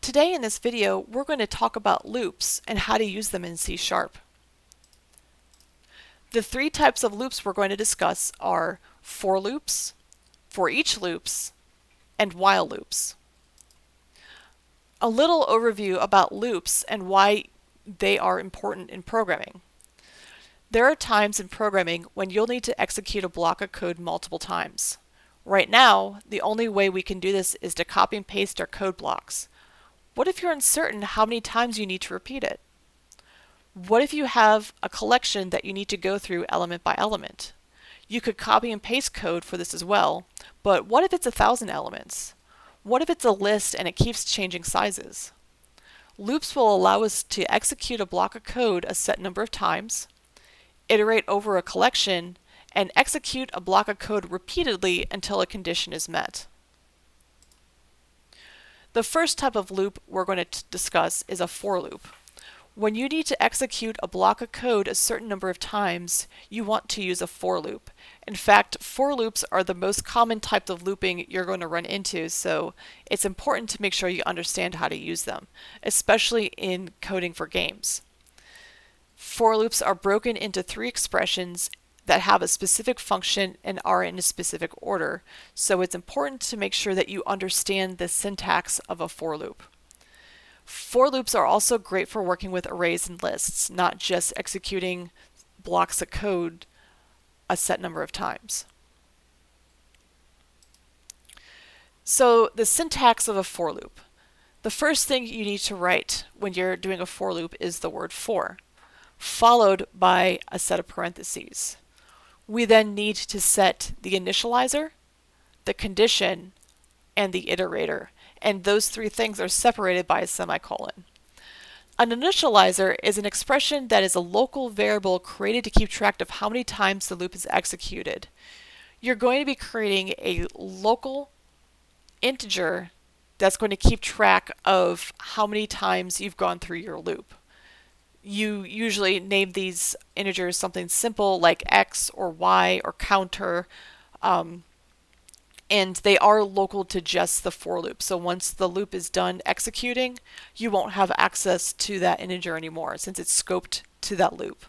Today in this video, we're going to talk about loops and how to use them in C#. The three types of loops we're going to discuss are for loops, for each loops, and while loops. A little overview about loops and why they are important in programming. There are times in programming when you'll need to execute a block of code multiple times. Right now, the only way we can do this is to copy and paste our code blocks. What if you're uncertain how many times you need to repeat it? What if you have a collection that you need to go through element by element? You could copy and paste code for this as well, but what if it's 1,000 elements? What if it's a list and it keeps changing sizes? Loops will allow us to execute a block of code a set number of times, iterate over a collection, and execute a block of code repeatedly until a condition is met. The first type of loop we're going to discuss is a for loop. When you need to execute a block of code a certain number of times, you want to use a for loop. In fact, for loops are the most common type of looping you're going to run into, so it's important to make sure you understand how to use them, especially in coding for games. For loops are broken into three expressions that have a specific function and are in a specific order, so it's important to make sure that you understand the syntax of a for loop. For loops are also great for working with arrays and lists, not just executing blocks of code a set number of times. So the syntax of a for loop. The first thing you need to write when you're doing a for loop is the word for, followed by a set of parentheses. We then need to set the initializer, the condition, and the iterator, and those three things are separated by a semicolon. An initializer is an expression that is a local variable created to keep track of how many times the loop is executed. You're going to be creating a local integer that's going to keep track of how many times you've gone through your loop. You usually name these integers something simple like x or y or counter, and they are local to just the for loop. So once the loop is done executing, you won't have access to that integer anymore since it's scoped to that loop.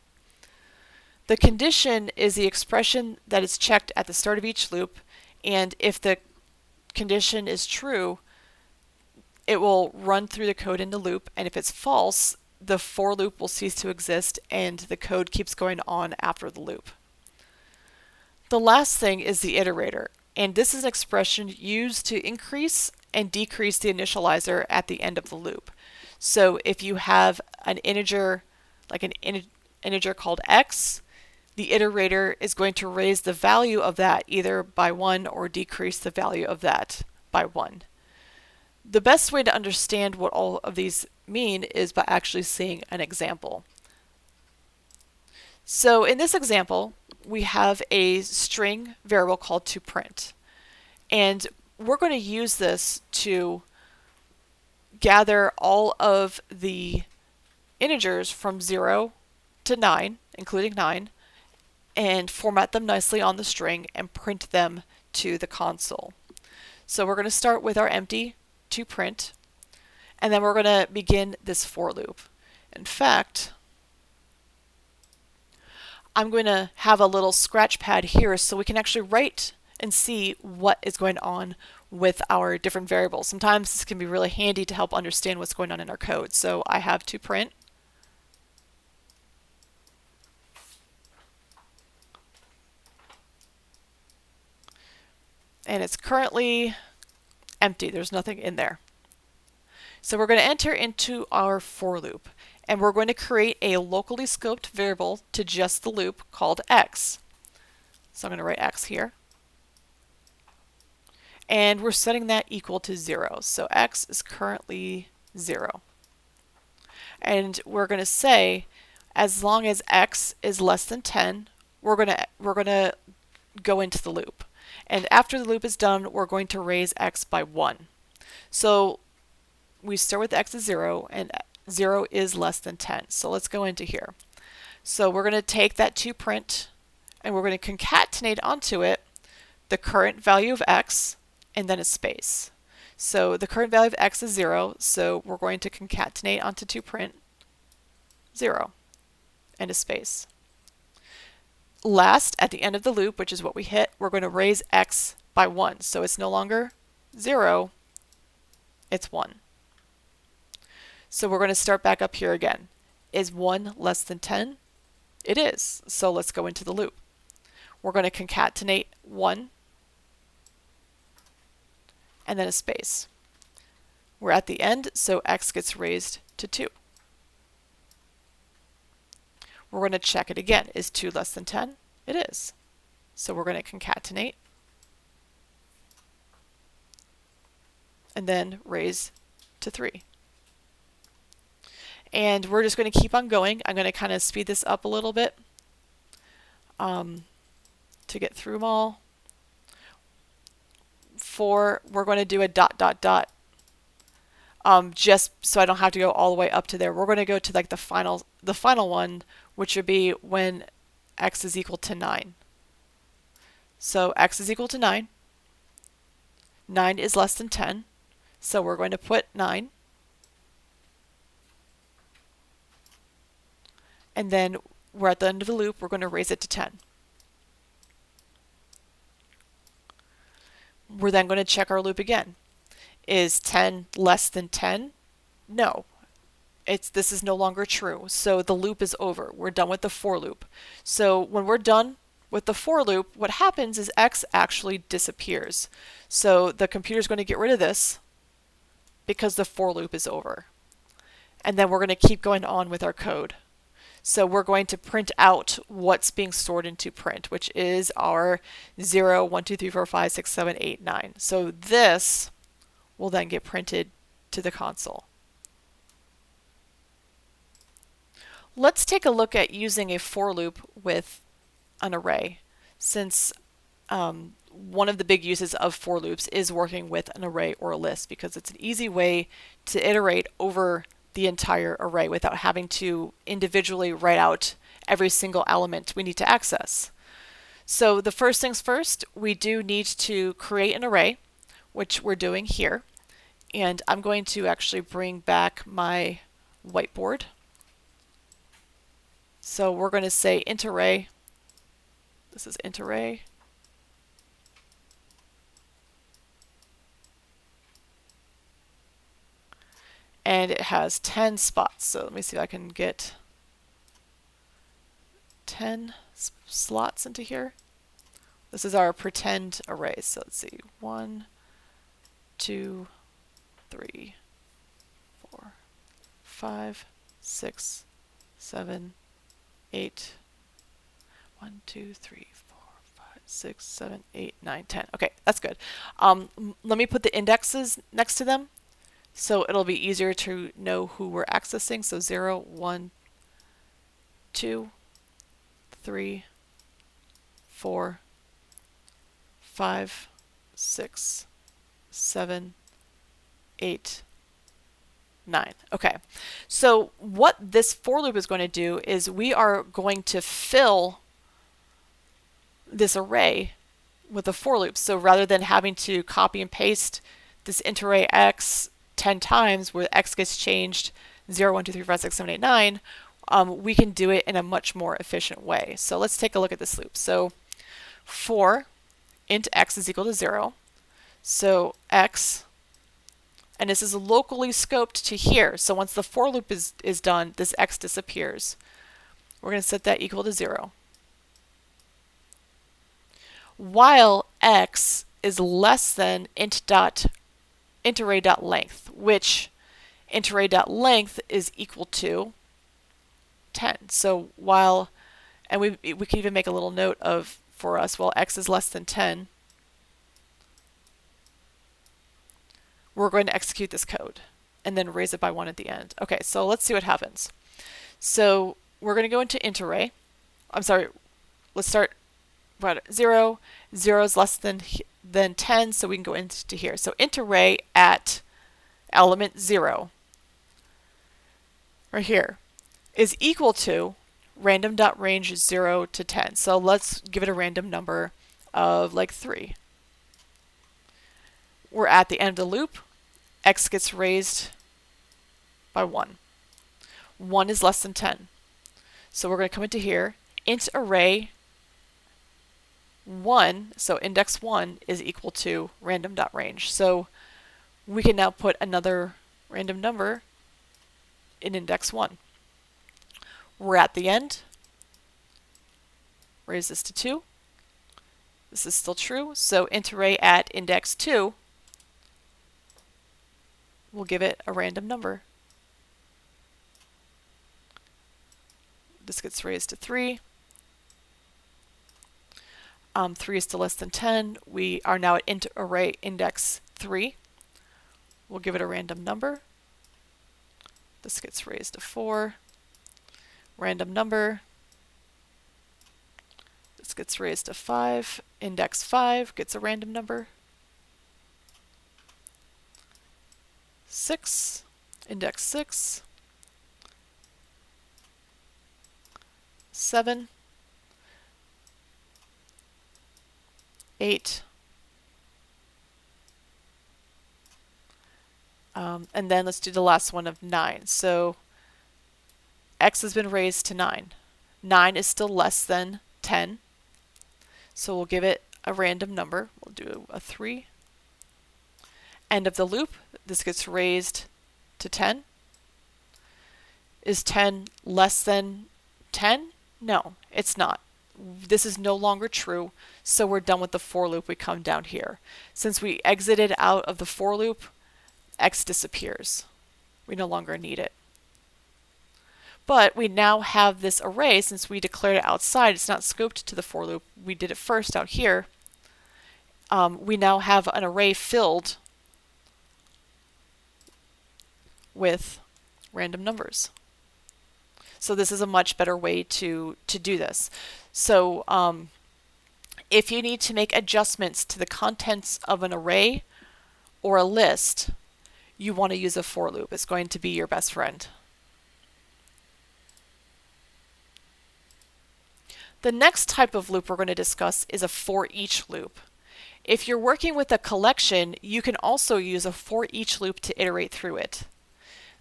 The condition is the expression that is checked at the start of each loop, and if the condition is true, it will run through the code in the loop, and if it's false, the for loop will cease to exist and the code keeps going on after the loop. The last thing is the iterator, and this is an expression used to increase and decrease the initializer at the end of the loop. So if you have an integer, like an integer called x, the iterator is going to raise the value of that either by 1 or decrease the value of that by 1. The best way to understand what all of these mean is by actually seeing an example. So in this example, we have a string variable called toPrint, and we're going to use this to gather all of the integers from 0 to 9, including 9, and format them nicely on the string and print them to the console. So we're going to start with our empty toPrint, and then we're going to begin this for loop. In fact, I'm going to have a little scratch pad here so we can actually write and see what is going on with our different variables. Sometimes this can be really handy to help understand what's going on in our code. So I have toPrint, and it's currently empty. There's nothing in there. So we're going to enter into our for loop, and we're going to create a locally scoped variable to just the loop called x. So I'm going to write x here. And we're setting that equal to 0. So x is currently 0. And we're going to say as long as x is less than 10, we're going to go into the loop. And after the loop is done, we're going to raise x by 1. So we start with x is 0, and 0 is less than 10. So let's go into here. So we're going to take that toPrint, and we're going to concatenate onto it the current value of x, and then a space. So the current value of x is 0, so we're going to concatenate onto toPrint 0 and a space. Last, at the end of the loop, which is what we hit, we're going to raise x by 1. So it's no longer 0, it's 1. So we're going to start back up here again. Is 1 less than 10? It is. So let's go into the loop. We're going to concatenate 1 and then a space. We're at the end, so x gets raised to 2. We're going to check it again. Is 2 less than 10? It is. So we're going to concatenate and then raise to 3. And we're just going to keep on going. I'm going to kind of speed this up a little bit to get through them all. We're going to do a dot dot dot just so I don't have to go all the way up to there. We're going to go to like the final one, which would be when x is equal to 9. So x is equal to 9. 9 is less than 10. So we're going to put 9. And then we're at the end of the loop, we're going to raise it to 10. We're then going to check our loop again. Is 10 less than 10? No. This is no longer true. So the loop is over. We're done with the for loop. So when we're done with the for loop, what happens is x actually disappears. So the computer's going to get rid of this because the for loop is over. And then we're going to keep going on with our code. So we're going to print out what's being stored into print, which is our 0, 1, 2, 3, 4, 5, 6, 7, 8, 9. So this will then get printed to the console. Let's take a look at using a for loop with an array, since one of the big uses of for loops is working with an array or a list, because it's an easy way to iterate over the entire array without having to individually write out every single element we need to access. So the first things first, we do need to create an array, which we're doing here. And I'm going to actually bring back my whiteboard. So we're going to say int array. This is int array. And it has 10 spots. So let me see if I can get 10 slots into here. This is our pretend array. So let's see, 1, 2, 3, 4, 5, 6, 7, 8. 1, 2, 3, 4, 5, 6, 7, 8, 9, 10. Okay, that's good. Let me put the indexes next to them, so it'll be easier to know who we're accessing. So 0, 1, 2, 3, 4, 5, 6, 7, 8, 9. Okay, so what this for loop is going to do is we are going to fill this array with a for loop. So rather than having to copy and paste this int array x 10 times where x gets changed 0, 1, 2, 3, 4, 5, 6, 7, 8, 9, we can do it in a much more efficient way. So let's take a look at this loop. So for int x is equal to 0, so x, and this is locally scoped to here. So once the for loop is done, this x disappears. We're going to set that equal to 0. While x is less than int_array.length, which int_array.length is equal to 10. So while, and we can even make a little note of for us, while x is less than 10, we're going to execute this code and then raise it by 1 at the end. Okay, so let's see what happens. So we're going to go into int array. I'm sorry, let's start right at 0. 0 is less than 10, so we can go into here. So int array at element 0, right here, is equal to random.range 0 to 10. So let's give it a random number of like 3. We're at the end of the loop. x gets raised by 1. 1 is less than 10. So we're going to come into here, int array 1, so index 1 is equal to random.range. So we can now put another random number in index 1. We're at the end. Raise this to 2. This is still true, so int array at index 2 will give it a random number. This gets raised to 3. 3 is still less than 10. We are now at int array index 3. We'll give it a random number. This gets raised to 4. Random number. This gets raised to 5. Index 5 gets a random number. 6. Index 6. 7. 8. And then let's do the last one of 9. So x has been raised to 9. 9 is still less than 10. So we'll give it a random number. We'll do a 3. End of the loop. This gets raised to 10. Is 10 less than 10? No, it's not. This is no longer true, so we're done with the for loop. We come down here. Since we exited out of the for loop, x disappears. We no longer need it. But we now have this array, since we declared it outside, it's not scoped to the for loop. We did it first out here. We now have an array filled with random numbers. So this is a much better way to do this. So if you need to make adjustments to the contents of an array or a list, you want to use a for loop. It's going to be your best friend. The next type of loop we're going to discuss is a for each loop. If you're working with a collection, you can also use a for each loop to iterate through it.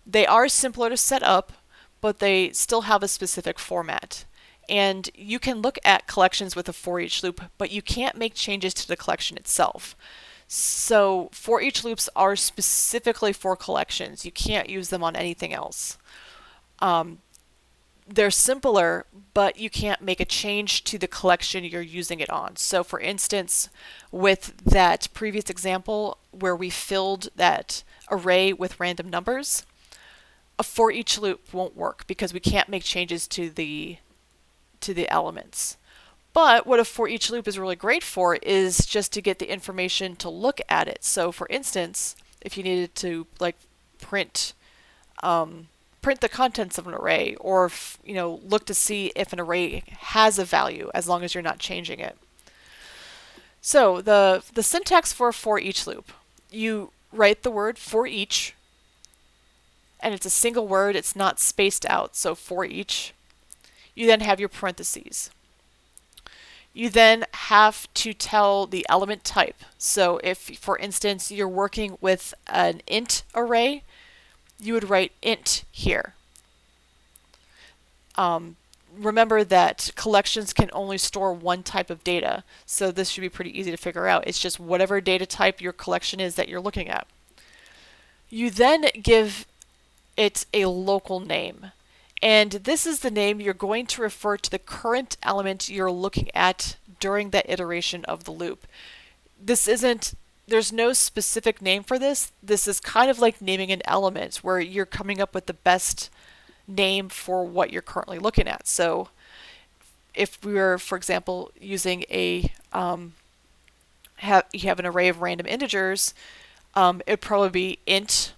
They are simpler to set up, but they still have a specific format. And you can look at collections with a for each loop, but you can't make changes to the collection itself. So for each loops are specifically for collections. You can't use them on anything else. They're simpler, but you can't make a change to the collection you're using it on. So for instance, with that previous example where we filled that array with random numbers, a for each loop won't work because we can't make changes to the elements. But what a for each loop is really great for is just to get the information to look at it. So for instance, if you needed to like print the contents of an array, or look to see if an array has a value as long as you're not changing it. So the syntax for a for each loop, you write the word for each, and it's a single word, it's not spaced out, so for each. You then have your parentheses. You then have to tell the element type. So if, for instance, you're working with an int array, you would write int here. Remember that collections can only store one type of data, so this should be pretty easy to figure out. It's just whatever data type your collection is that you're looking at. You then give it a local name, and this is the name you're going to refer to the current element you're looking at during that iteration of the loop. There's no specific name for this. This is kind of like naming an element where you're coming up with the best name for what you're currently looking at. So if we were, for example, using you have an array of random integers, it'd probably be int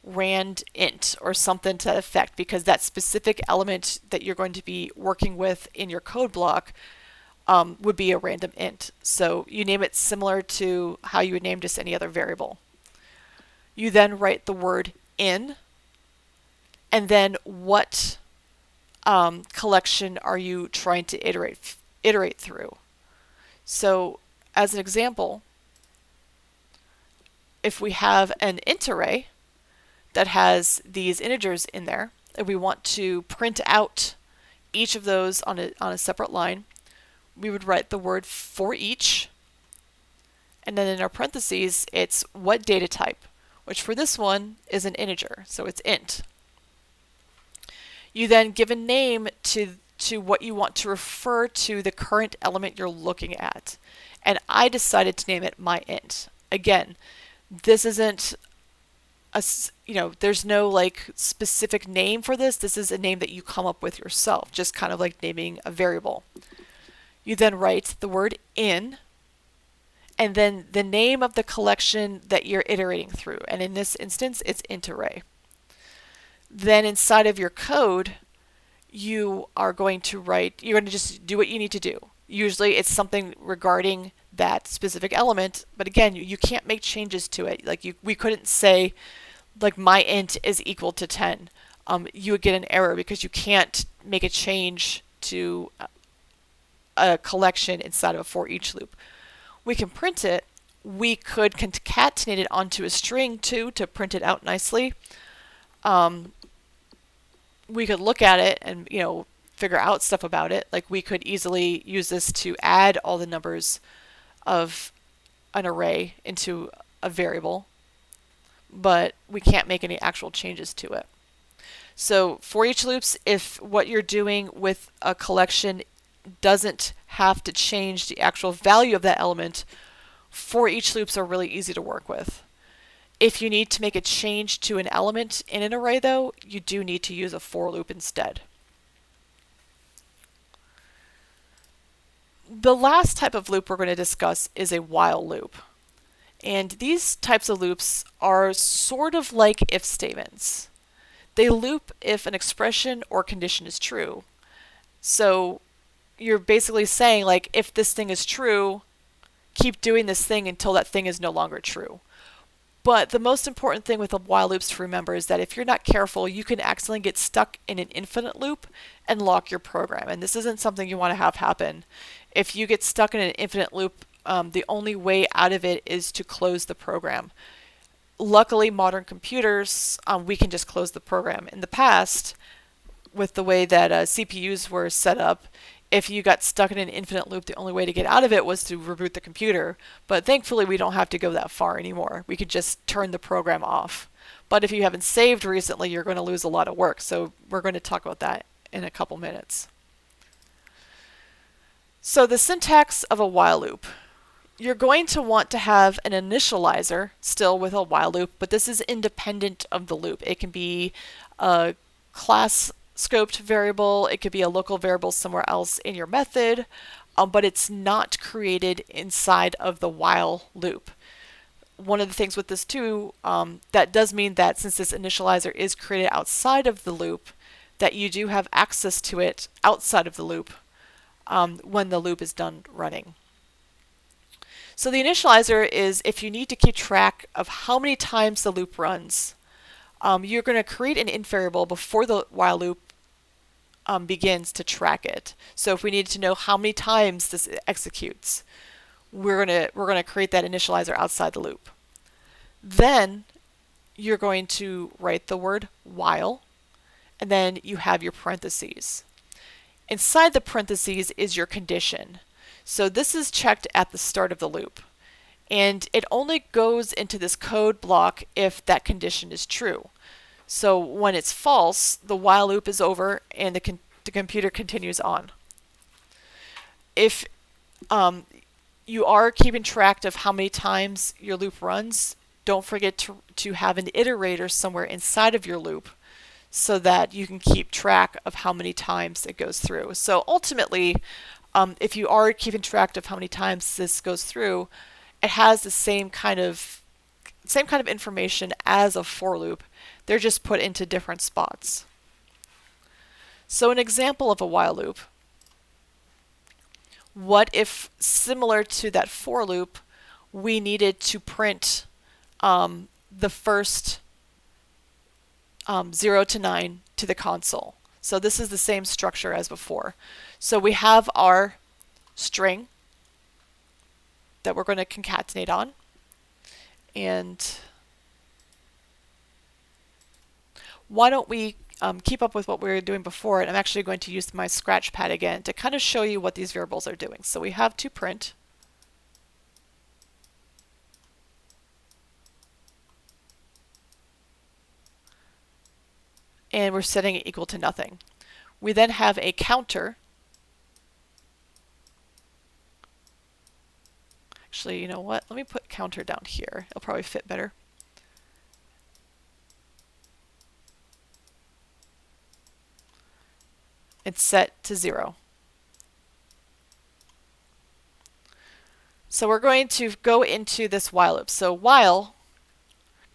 rand int or something to that effect, because that specific element that you're going to be working with in your code block would be a random int. So you name it similar to how you would name just any other variable. You then write the word in, and then what collection are you trying to iterate through. So as an example, if we have an int array that has these integers in there, and we want to print out each of those on a separate line, we would write the word for each, and then in our parentheses, it's what data type, which for this one is an integer, so it's int. You then give a name to what you want to refer to the current element you're looking at. And I decided to name it my int. Again, this isn't there's no like specific name for this. This is a name that you come up with yourself, just kind of like naming a variable. You then write the word in, and then the name of the collection that you're iterating through. And in this instance, it's int array. Then inside of your code, you're going to just do what you need to do. Usually it's something regarding that specific element, but again, you can't make changes to it. Like we couldn't say like my int is equal to 10. You would get an error because you can't make a change to a collection inside of a for each loop. We can print it. We could concatenate it onto a string too to print it out nicely. We could look at it and figure out stuff about it. Like we could easily use this to add all the numbers of an array into a variable, but we can't make any actual changes to it. So for each loops, if what you're doing with a collection doesn't have to change the actual value of that element, for each loops are really easy to work with. If you need to make a change to an element in an array though, you do need to use a for loop instead. The last type of loop we're going to discuss is a while loop. And these types of loops are sort of like if statements. They loop if an expression or condition is true. So you're basically saying like, if this thing is true, keep doing this thing until that thing is no longer true. But the most important thing with the while loops to remember is that if you're not careful, you can accidentally get stuck in an infinite loop and lock your program. And this isn't something you want to have happen. If you get stuck in an infinite loop, the only way out of it is to close the program. Luckily, modern computers, we can just close the program. In the past, with the way that CPUs were set up, if you got stuck in an infinite loop, the only way to get out of it was to reboot the computer. But thankfully, we don't have to go that far anymore. We could just turn the program off. But if you haven't saved recently, you're going to lose a lot of work. So we're going to talk about that in a couple minutes. So the syntax of a while loop. You're going to want to have an initializer still with a while loop, but this is independent of the loop. It can be a class scoped variable, it could be a local variable somewhere else in your method, but it's not created inside of the while loop. One of the things with this too, that does mean that since this initializer is created outside of the loop, that you do have access to it outside of the loop when the loop is done running. So the initializer is if you need to keep track of how many times the loop runs. You're going to create an int variable before the while loop begins to track it. So if we need to know how many times this executes, we're going to create that initializer outside the loop. Then you're going to write the word while, and then you have your parentheses. Inside the parentheses is your condition. So this is checked at the start of the loop, and it only goes into this code block if that condition is true. So when it's false, the while loop is over and the computer continues on. If you are keeping track of how many times your loop runs, don't forget to have an iterator somewhere inside of your loop so that you can keep track of how many times it goes through. So ultimately, if you are keeping track of how many times this goes through, it has the same kind of information as a for loop. They're just put into different spots. So an example of a while loop. What if, similar to that for loop, we needed to print the first 0 to 9 to the console? So this is the same structure as before. So we have our string that we're going to concatenate on. And why don't we keep up with what we were doing before, and I'm actually going to use my scratch pad again to kind of show you what these variables are doing. So we have to print, and we're setting it equal to nothing. We then have a counter. Actually, you know what? Let me put counter down here. It'll probably fit better. It's set to 0. So we're going to go into this while loop. So while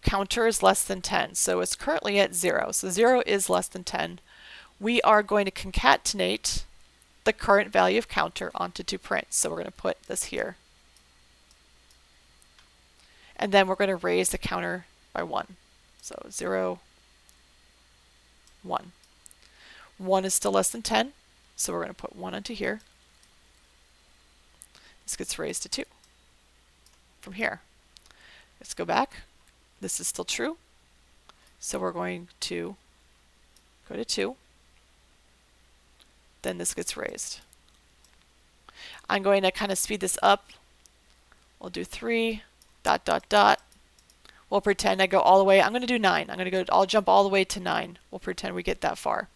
counter is less than 10, so it's currently at 0. So 0 is less than 10. We are going to concatenate the current value of counter onto toPrint. So we're going to put this here. And then we're going to raise the counter by 1. So 0, 1. 1 is still less than 10, so we're going to put 1 onto here. This gets raised to 2 from here. Let's go back. This is still true, so we're going to go to 2. Then this gets raised. I'm going to kind of speed this up. We'll do 3, ... We'll pretend I go all the way. I'm going to do 9. I'll jump all the way to 9. We'll pretend we get that far.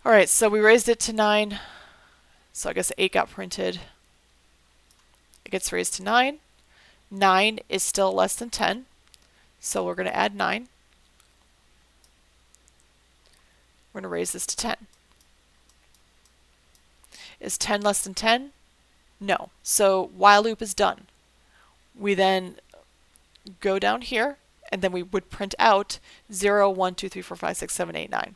All right, so we raised it to 9. So I guess 8 got printed. It gets raised to 9. 9 is still less than 10. So we're going to add 9. We're going to raise this to 10. Is 10 less than 10? No. So while loop is done. We then go down here, and then we would print out 0, 1, 2, 3, 4, 5, 6, 7, 8, 9.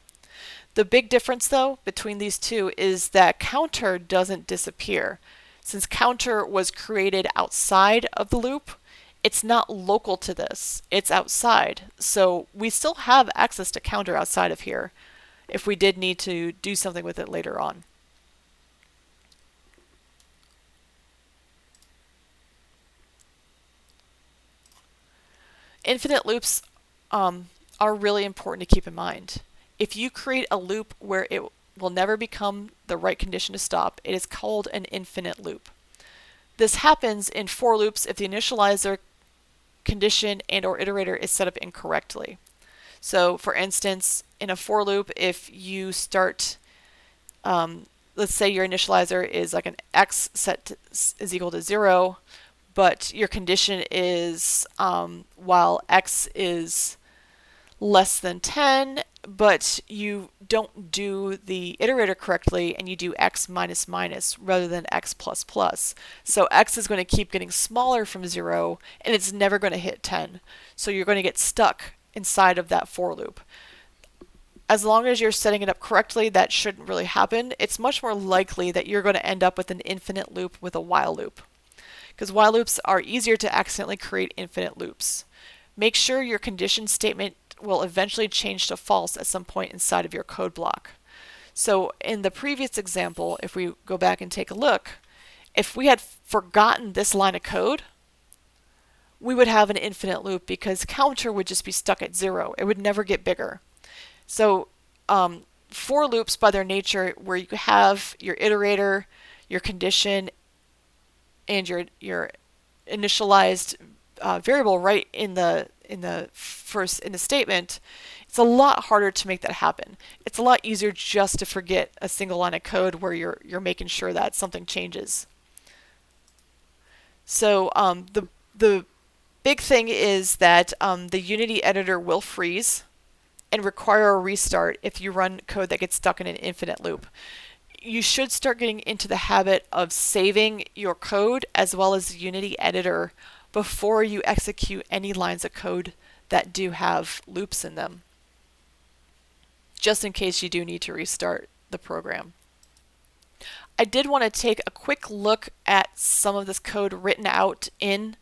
The big difference, though, between these two is that counter doesn't disappear. Since counter was created outside of the loop, it's not local to this. It's outside. So we still have access to counter outside of here if we did need to do something with it later on. Infinite loops are really important to keep in mind. If you create a loop where it will never become the right condition to stop, it is called an infinite loop. This happens in for loops if the initializer, condition, and or iterator is set up incorrectly. So for instance, in a for loop, if you start, let's say your initializer is like an x is equal to 0, but your condition is while x is less than 10, but you don't do the iterator correctly and you do x minus minus rather than x plus plus. So x is going to keep getting smaller from 0 and it's never going to hit 10. So you're going to get stuck inside of that for loop. As long as you're setting it up correctly, that shouldn't really happen. It's much more likely that you're going to end up with an infinite loop with a while loop, because while loops are easier to accidentally create infinite loops. Make sure your condition statement will eventually change to false at some point inside of your code block. So in the previous example, if we go back and take a look, if we had forgotten this line of code, we would have an infinite loop because counter would just be stuck at 0. It would never get bigger. So for loops by their nature, where you have your iterator, your condition, and your initialized variable right in the statement, it's a lot harder to make that happen. It's a lot easier just to forget a single line of code where you're making sure that something changes. So the big thing is that the Unity editor will freeze and require a restart if you run code that gets stuck in an infinite loop. You should start getting into the habit of saving your code as well as the Unity editor before you execute any lines of code that do have loops in them, just in case you do need to restart the program. I did want to take a quick look at some of this code written out in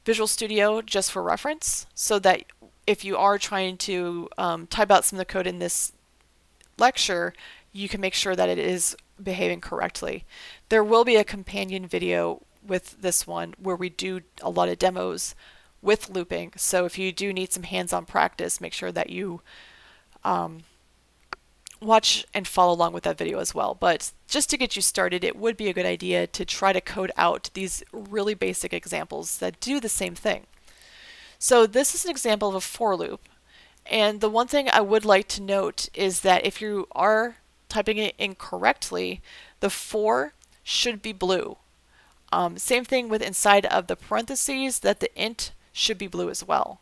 Visual Studio just for reference, so that if you are trying to type out some of the code in this lecture, you can make sure that it is behaving correctly. There will be a companion video with this one where we do a lot of demos with looping. So if you do need some hands-on practice, make sure that you watch and follow along with that video as well. But just to get you started, it would be a good idea to try to code out these really basic examples that do the same thing. So this is an example of a for loop. And the one thing I would like to note is that if you are typing it incorrectly, the for should be blue. Same thing with inside of the parentheses, that the int should be blue as well.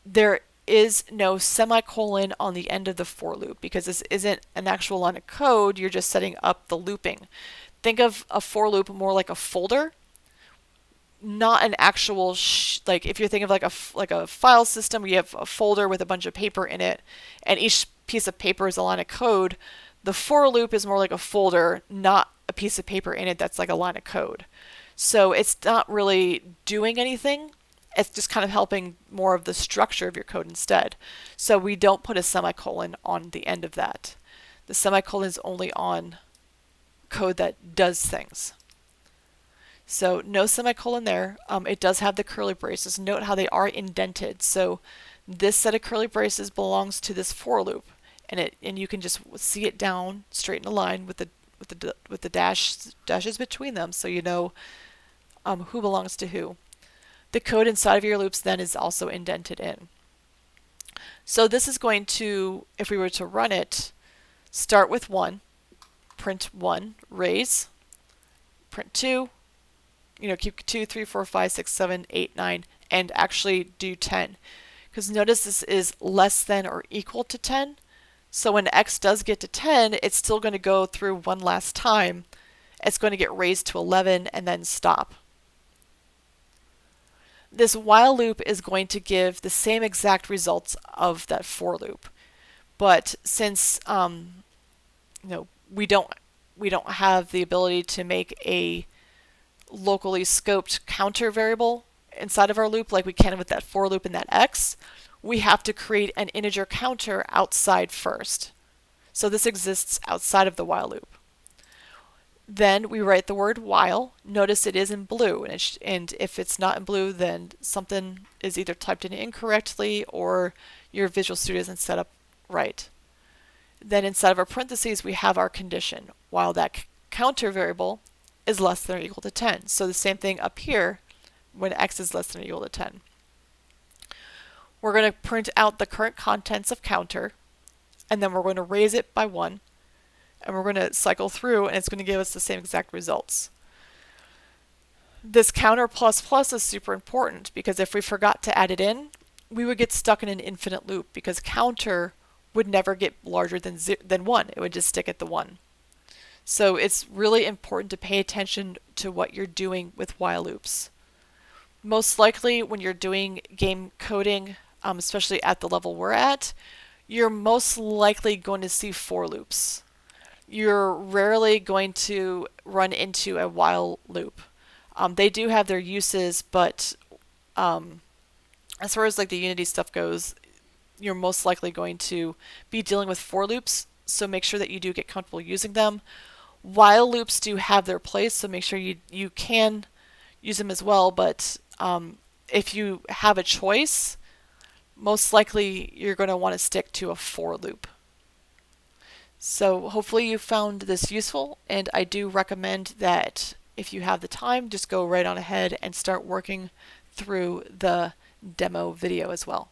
There is no semicolon on the end of the for loop because this isn't an actual line of code, you're just setting up the looping. Think of a for loop more like a folder, not an actual like if you're thinking of like a file system, you have a folder with a bunch of paper in it and each piece of paper is a line of code. The for loop is more like a folder, not a piece of paper in it that's like a line of code. So it's not really doing anything. It's just kind of helping more of the structure of your code instead. So we don't put a semicolon on the end of that. The semicolon is only on code that does things. So no semicolon there. It does have the curly braces. Note how they are indented. So this set of curly braces belongs to this for loop, and you can just see it down straight in a line with the dashes between them, so you know who belongs to who. The code inside of your loops then is also indented in. So this is going to, if we were to run it, start with 1, print 1, raise, print 2, keep 2, 3, 4, 5, 6, 7, 8, 9, and actually do 10. Because notice this is less than or equal to 10. So when x does get to 10, it's still going to go through one last time. It's going to get raised to 11 and then stop. This while loop is going to give the same exact results of that for loop. But since we don't have the ability to make a locally scoped counter variable inside of our loop like we can with that for loop and that x, we have to create an integer counter outside first. So this exists outside of the while loop. Then we write the word while. Notice it is in blue, and if it's not in blue, then something is either typed in incorrectly or your Visual Studio isn't set up right. Then inside of our parentheses, we have our condition, while that counter variable is less than or equal to 10. So the same thing up here when x is less than or equal to 10. We're going to print out the current contents of counter, and then we're going to raise it by 1. And we're going to cycle through, and it's going to give us the same exact results. This counter plus plus is super important because if we forgot to add it in, we would get stuck in an infinite loop because counter would never get larger than 1. It would just stick at the 1. So it's really important to pay attention to what you're doing with while loops. Most likely when you're doing game coding, especially at the level we're at, you're most likely going to see for loops. You're rarely going to run into a while loop. They do have their uses, but as far as like the Unity stuff goes, you're most likely going to be dealing with for loops, so make sure that you do get comfortable using them. While loops do have their place, so make sure you can use them as well, but if you have a choice, most likely you're going to want to stick to a for loop. So hopefully you found this useful, and I do recommend that if you have the time, just go right on ahead and start working through the demo video as well.